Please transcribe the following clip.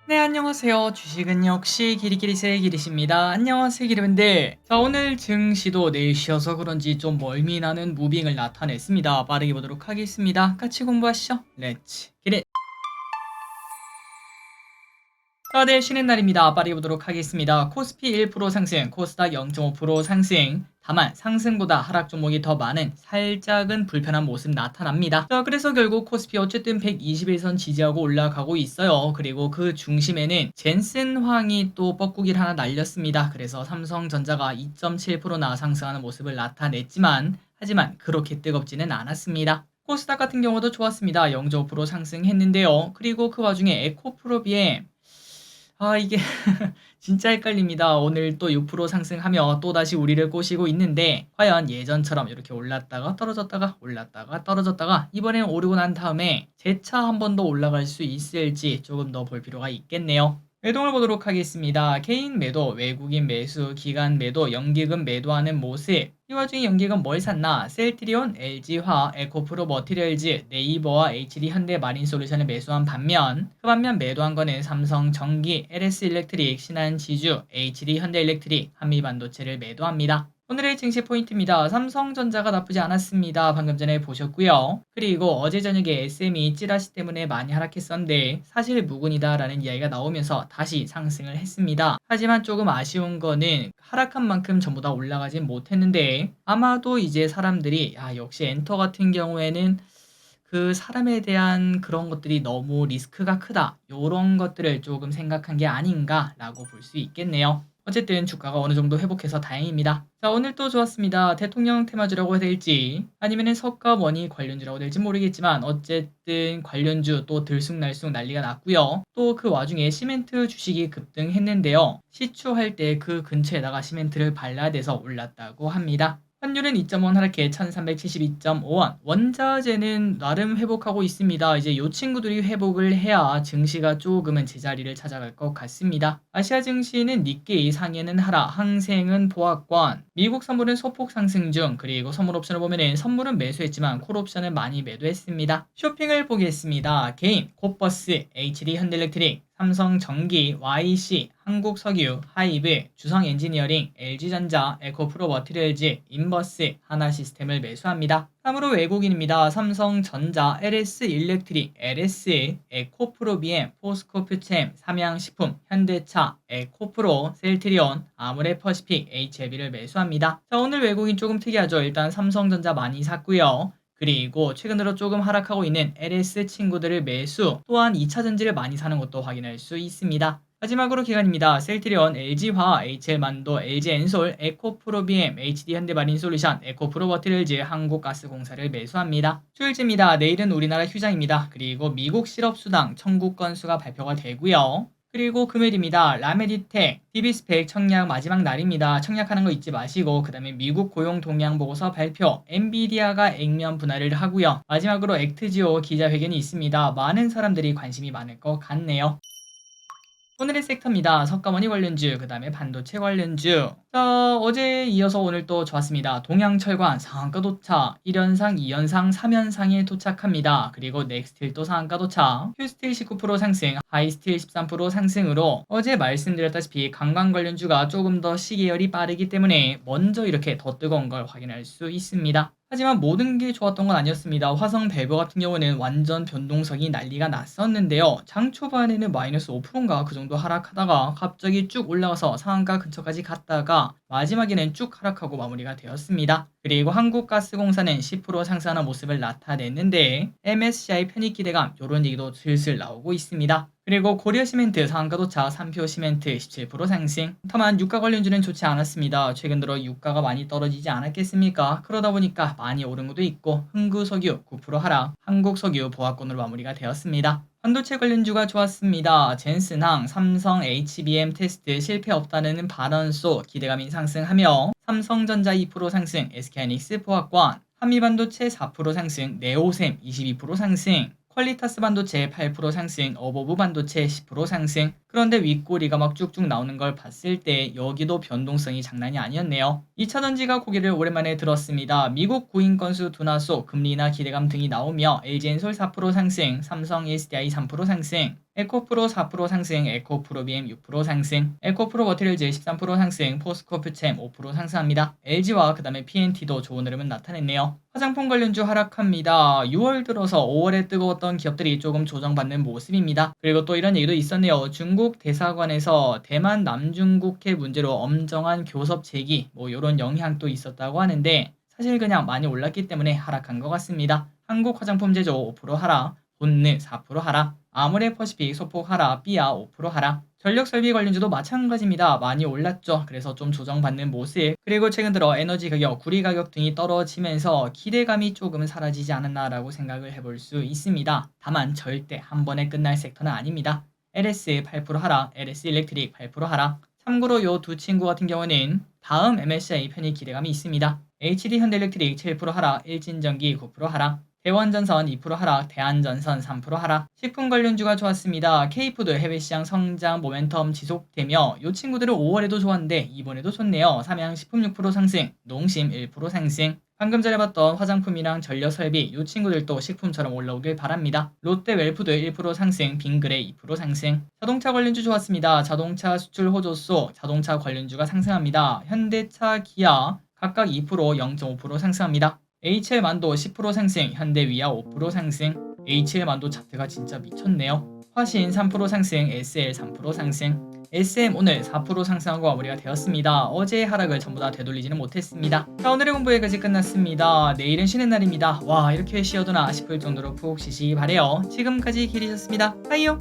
네, 안녕하세요. 주식은 역시 기리기리세의 기리십니다. 안녕하세요, 기리분들. 자, 오늘 증시도 내일 쉬어서 그런지 좀 멀미나는 무빙을 나타냈습니다. 빠르게 보도록 하겠습니다. 같이 공부하시죠. 렛츠 기릿. 자, 내일 쉬는 날입니다. 빠르게 보도록 하겠습니다. 코스피 1% 상승, 코스닥 0.5% 상승. 다만 상승보다 하락 종목이 더 많은 살짝은 불편한 모습 나타납니다. 자, 그래서 결국 코스피 어쨌든 121선 지지하고 올라가고 있어요. 그리고 그 중심에는 젠슨황이 또 뻐꾸기를 하나 날렸습니다. 그래서 삼성전자가 2.7%나 상승하는 모습을 나타냈지만 하지만 그렇게 뜨겁지는 않았습니다. 코스닥 같은 경우도 좋았습니다. 0.5% 상승했는데요. 그리고 그 와중에 에코프로비엠 이게 진짜 헷갈립니다. 오늘 또 6% 상승하며 또다시 우리를 꼬시고 있는데 과연 예전처럼 이렇게 올랐다가 떨어졌다가 올랐다가 떨어졌다가 이번엔 오르고 난 다음에 재차 한 번 더 올라갈 수 있을지 조금 더 볼 필요가 있겠네요. 매동을 보도록 하겠습니다. 개인 매도, 외국인 매수, 기관 매도, 연기금 매도하는 모습. 이 와중에 연기금 뭘 샀나? 셀트리온, LG화, 에코프로 머티리얼즈, 네이버와 HD 현대마린솔루션을 매수한 반면 그 반면 매도한 거는 삼성전기, LS일렉트릭, 신한지주, HD 현대일렉트릭, 한미반도체를 매도합니다. 오늘의 증시 포인트입니다. 삼성전자가 나쁘지 않았습니다. 방금 전에 보셨고요. 그리고 어제 저녁에 SM이 찌라시 때문에 많이 하락했었는데 사실 무근이다라는 이야기가 나오면서 다시 상승을 했습니다. 하지만 조금 아쉬운 거는 하락한 만큼 전부 다 올라가진 못했는데 아마도 이제 사람들이 역시 엔터 같은 경우에는 그 사람에 대한 그런 것들이 너무 리스크가 크다. 요런 것들을 조금 생각한 게 아닌가라고 볼 수 있겠네요. 어쨌든 주가가 어느 정도 회복해서 다행입니다. 자, 오늘 또 좋았습니다. 대통령 테마주라고 해야 될지 아니면은 석가 원이 관련주라고 될지 모르겠지만 어쨌든 관련주 또 들쑥날쑥 난리가 났고요. 또 그 와중에 시멘트 주식이 급등했는데요. 시추할 때 그 근처에다가 시멘트를 발라야 돼서 올랐다고 합니다. 환율은 2.5원 하락해 1372.5원. 원자재는 나름 회복하고 있습니다. 이제 요 친구들이 회복을 해야 증시가 조금은 제자리를 찾아갈 것 같습니다. 아시아 증시는 니케이 상해는 하락, 항생은 보합권, 미국 선물은 소폭 상승 중, 그리고 선물 옵션을 보면은 선물은 매수했지만 콜 옵션은 많이 매도했습니다. 쇼핑을 보겠습니다. 개인, 곱버스, HD 현대일렉트릭, 삼성전기, YC, 한국석유, 하이브, 주성엔지니어링, LG전자, 에코프로 머티리얼즈, 인버스, 하나시스템을 매수합니다. 다음으로 외국인입니다. 삼성전자, LS일렉트릭, LS, 에코프로비엠, 포스코퓨챔, 삼양식품, 현대차, 에코프로, 셀트리온, 아모레퍼시픽, HLB를 매수합니다. 자, 오늘 외국인 조금 특이하죠. 일단 삼성전자 많이 샀고요. 그리고 최근 들어 조금 하락하고 있는 LS 친구들을 매수, 또한 2차전지를 많이 사는 것도 확인할 수 있습니다. 마지막으로 기관입니다. 셀트리온, LG화학, HL만도, LG엔솔, 에코프로비엠, HD현대마린솔루션, 에코프로버티럴즈, 한국가스공사를 매수합니다. 휴일째입니다. 내일은 우리나라 휴장입니다. 그리고 미국 실업수당 청구 건수가 발표가 되고요. 그리고 금요일입니다. 라메디텍, DB스펙 청약 마지막 날입니다. 청약하는 거 잊지 마시고 그 다음에 미국 고용 동향 보고서 발표, 엔비디아가 액면 분할을 하고요. 마지막으로 액트지오 기자회견이 있습니다. 많은 사람들이 관심이 많을 것 같네요. 오늘의 섹터입니다. 석가모니 관련주, 그 다음에 반도체 관련주. 자, 어제 이어서 오늘 또 좋았습니다. 동양철관 상한가 도착, 1연상, 2연상, 3연상에 도착합니다. 그리고 넥스틸 또 상한가 도착, 휴스틸 19% 상승, 하이스틸 13% 상승으로 어제 말씀드렸다시피 관광 관련주가 조금 더 시계열이 빠르기 때문에 먼저 이렇게 더 뜨거운 걸 확인할 수 있습니다. 하지만 모든 게 좋았던 건 아니었습니다. 화성 밸브 같은 경우는 완전 변동성이 난리가 났었는데요. 장 초반에는 마이너스 5%인가 그 정도 하락하다가 갑자기 쭉 올라가서 상한가 근처까지 갔다가 마지막에는 쭉 하락하고 마무리가 되었습니다. 그리고 한국가스공사는 10% 상승하는 모습을 나타냈는데 MSCI 편입 기대감 이런 얘기도 슬슬 나오고 있습니다. 그리고 고려시멘트 상한가 도착, 삼표시멘트 17% 상승. 다만 유가 관련주는 좋지 않았습니다. 최근 들어 유가가 많이 떨어지지 않았겠습니까? 그러다 보니까 많이 오른 것도 있고 흥구석유 9% 하락, 한국석유 보합권으로 마무리가 되었습니다. 반도체 관련주가 좋았습니다. 젠슨항, 삼성 HBM 테스트 실패 없다는 발언 속 기대감이 상승하며 삼성전자 2% 상승, SK하이닉스 보합권, 한미반도체 4% 상승, 네오셈 22% 상승, 퀄리타스 반도체 8% 상승, 어버브 반도체 10% 상승. 그런데 윗꼬리가 막 쭉쭉 나오는 걸 봤을 때 여기도 변동성이 장난이 아니었네요. 2차전지가 고개를 오랜만에 들었습니다. 미국 구인 건수 둔화 속 금리나 기대감 등이 나오며 LG엔솔 4% 상승, 삼성 SDI 3% 상승, 에코프로 4% 상승, 에코프로비엠 6% 상승, 에코프로 머티리얼즈 13% 상승, 포스코프챔 5% 상승합니다. LG와 그 다음에 PNT도 좋은 흐름은 나타냈네요. 화장품 관련주 하락합니다. 6월 들어서 5월에 뜨거웠던 기업들이 조금 조정받는 모습입니다. 그리고 또 이런 얘기도 있었네요. 중국 대사관에서 대만 남중국해 문제로 엄정한 교섭 제기 뭐 이런 영향도 있었다고 하는데 사실 그냥 많이 올랐기 때문에 하락한 것 같습니다. 한국 화장품 제조 5% 하락, 본느 4% 하락, 아모레퍼시픽 소폭 하락, 삐아 5% 하락. 전력설비 관련주도 마찬가지입니다. 많이 올랐죠. 그래서 좀 조정받는 모습. 그리고 최근 들어 에너지 가격, 구리 가격 등이 떨어지면서 기대감이 조금 사라지지 않았나라고 생각을 해볼 수 있습니다. 다만 절대 한 번에 끝날 섹터는 아닙니다. LS 8% 하락, LS 일렉트릭 8% 하락. 참고로 요 두 친구 같은 경우는 다음 MSCI 편입 기대감이 있습니다. HD 현대일렉트릭 7% 하락, 일진전기 9% 하락. 대원전선 2% 하락, 대한전선 3% 하락. 식품 관련주가 좋았습니다. K푸드 해외시장 성장 모멘텀 지속되며 이 친구들은 5월에도 좋았는데 이번에도 좋네요. 삼양식품 6% 상승, 농심 1% 상승. 방금 전에 봤던 화장품이랑 전력설비 이 친구들도 식품처럼 올라오길 바랍니다. 롯데 웰푸드 1% 상승, 빙그레 2% 상승. 자동차 관련주 좋았습니다. 자동차 수출 호조소 자동차 관련주가 상승합니다. 현대차, 기아 각각 2%, 0.5% 상승합니다. HL만도 10% 상승, 현대위아 5% 상승, HL만도 차트가 진짜 미쳤네요. 화신 3% 상승, SL 3% 상승, SM 오늘 4% 상승하고 마무리가 되었습니다. 어제의 하락을 전부 다 되돌리지는 못했습니다. 자, 오늘의 공부 여기까지 끝났습니다. 내일은 쉬는 날입니다. 와, 이렇게 쉬어도나 싶을 정도로 푹 쉬시기 바래요. 지금까지 길이셨습니다. 빠이요.